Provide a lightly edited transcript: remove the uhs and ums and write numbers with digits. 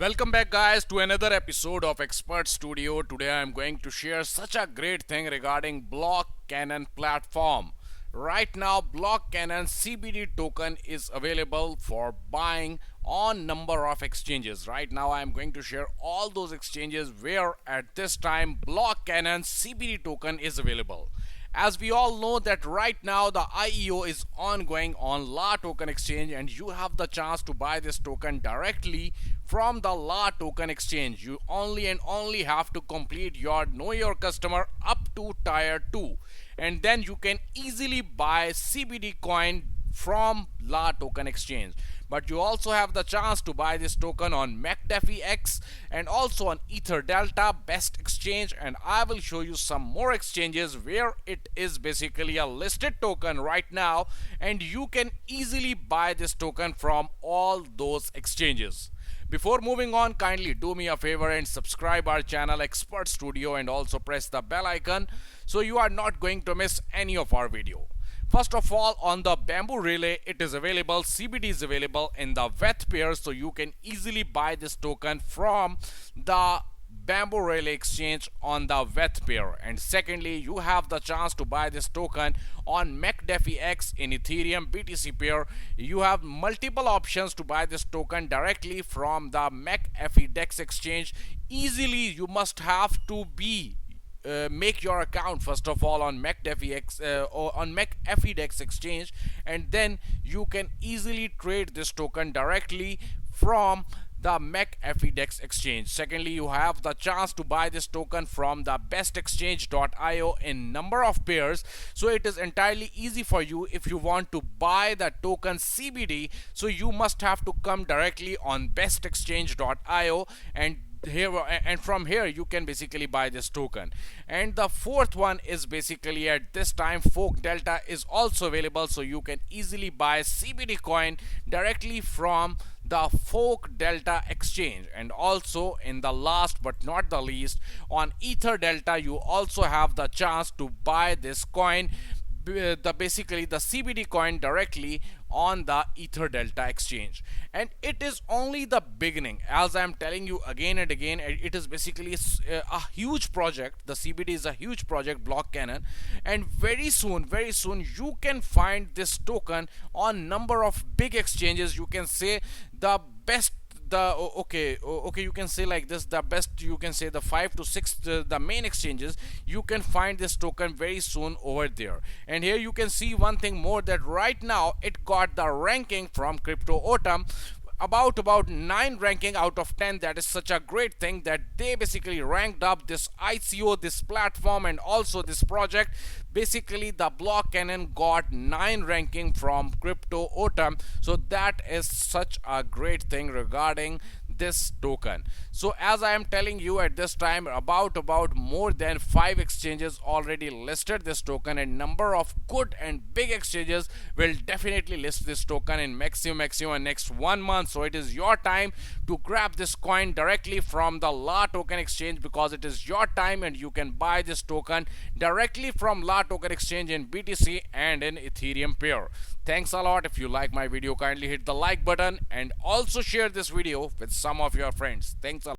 Welcome back, guys, to another episode of Expert Studio. Today I'm going to share such a great thing regarding Block Cannon platform. Right now, Block Cannon CBD token is available for buying on number of exchanges. Right now I'm going to share all those exchanges where at this time Block Cannon CBD token is available. As we all know that right now the IEO is ongoing on La Token Exchange, and you have the chance to buy this token directly from the La Token Exchange. You only and only have to complete your Know Your Customer up to Tier 2, and then you can easily buy CBD coin from La Token Exchange. But you also have the chance to buy this token on McDefi X and also on Ether Delta Best Exchange, and I will show you some more exchanges where it is basically a listed token right now, and you can easily buy this token from all those exchanges. Before moving on, kindly do me a favor and subscribe our channel Expert Studio and also press the bell icon so you are not going to miss any of our video. First of all, on the Bamboo Relay, it is available. CBD is available in the VETH pair, so you can easily buy this token from the Bamboo Relay exchange on the VETH pair. And secondly, you have the chance to buy this token on McDefi X in Ethereum BTC pair. You have multiple options to buy this token directly from the McAfee Dex exchange. Easily, you must have to be make your account first of all on McDefi or on McAfee Dex exchange, and then you can easily trade this token directly from the McAfee Dex exchange. Secondly, you have the chance to buy this token from the bestexchange.io in number of pairs, so it is entirely easy for you. If you want to buy the token CBD, so you must have to come directly on bestexchange.io, and from here you can basically buy this token. And the fourth one is basically at this time Fork Delta is also available, so you can easily buy CBD coin directly from the Fork Delta exchange. And also, in the last but not the least, on Ether Delta you also have the chance to buy this coin, basically the CBD coin, directly on the Ether Delta exchange. And it is only the beginning. As I am telling you again and again, it is basically a huge project. The CBD is a huge project, Block Cannon, and very soon you can find this token on number of big exchanges. You can say the best, okay, you can say like this, the best, you can say the 5 to 6 the main exchanges. You can find this token very soon over there. And here you can see one thing more, that right now it got the ranking from Crypto Autumn about 9 ranking out of 10. That is such a great thing that they basically ranked up this ICO, this platform, and also this project. Basically the Block Cannon got 9 ranking from Crypto Autumn, so that is such a great thing regarding this token. So as I am telling you at this time, about more than 5 exchanges already listed this token, and number of good and big exchanges will definitely list this token in maximum next 1 month. So it is your time to grab this coin directly from the La Token exchange, because it is your time and you can buy this token directly from La Token exchange in BTC and in Ethereum pair. Thanks a lot. If you like my video, kindly hit the like button and also share this video with some of your friends. Thanks a lot.